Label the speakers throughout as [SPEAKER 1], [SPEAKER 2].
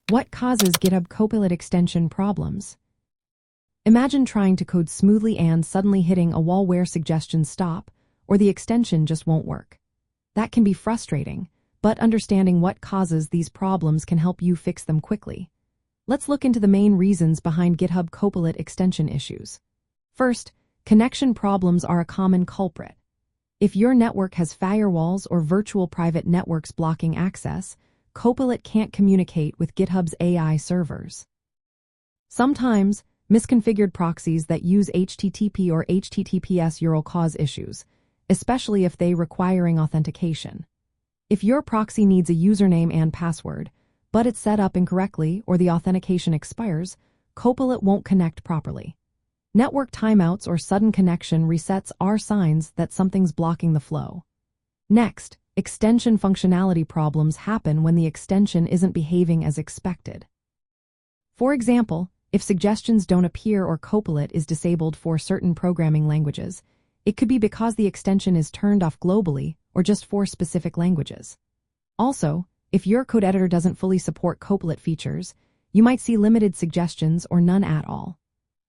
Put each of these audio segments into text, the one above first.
[SPEAKER 1] What causes GitHub Copilot extension problems? Imagine trying to code smoothly and suddenly hitting a wall where suggestions stop, or the extension just won't work. That can be frustrating, but understanding what causes these problems can help you fix them quickly. Let's look into the main reasons behind GitHub Copilot extension issues. First, connection problems are a common culprit. If your network has firewalls or virtual private networks blocking access, Copilot can't communicate with GitHub's AI servers. Sometimes, misconfigured proxies that use HTTP or HTTPS URL cause issues, especially if they requiring authentication. If your proxy needs a username and password, but it's set up incorrectly or the authentication expires, Copilot won't connect properly. Network timeouts or sudden connection resets are signs that something's blocking the flow. Next, extension functionality problems happen when the extension isn't behaving as expected. For example, if suggestions don't appear or Copilot is disabled for certain programming languages, it could be because the extension is turned off globally or just for specific languages. Also, if your code editor doesn't fully support Copilot features, you might see limited suggestions or none at all.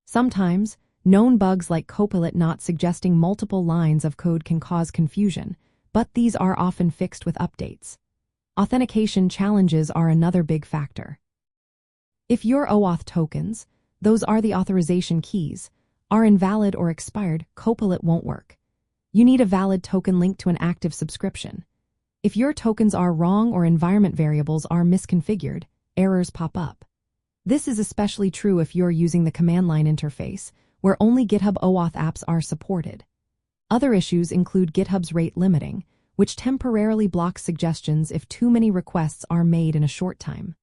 [SPEAKER 1] Sometimes, known bugs like Copilot not suggesting multiple lines of code can cause confusion, but these are often fixed with updates. Authentication challenges are another big factor. If your OAuth tokens, those are the authorization keys, are invalid or expired, Copilot won't work. You need a valid token linked to an active subscription. If your tokens are wrong or environment variables are misconfigured, errors pop up. This is especially true if you're using the command line interface, where only GitHub OAuth apps are supported. Other issues include GitHub's rate limiting, which temporarily blocks suggestions if too many requests are made in a short time.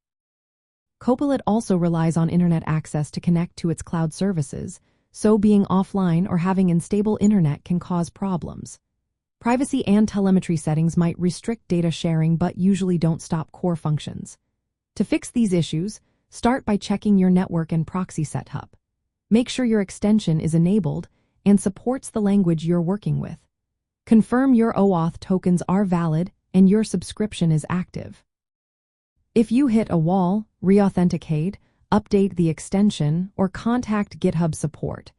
[SPEAKER 1] Copilot also relies on internet access to connect to its cloud services, so being offline or having unstable internet can cause problems. Privacy and telemetry settings might restrict data sharing but usually don't stop core functions. To fix these issues, start by checking your network and proxy setup. Make sure your extension is enabled and supports the language you're working with. Confirm your OAuth tokens are valid and your subscription is active. If you hit a wall, re-authenticate, update the extension, or contact GitHub support.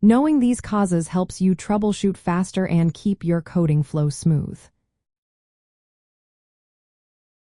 [SPEAKER 1] Knowing these causes helps you troubleshoot faster and keep your coding flow smooth.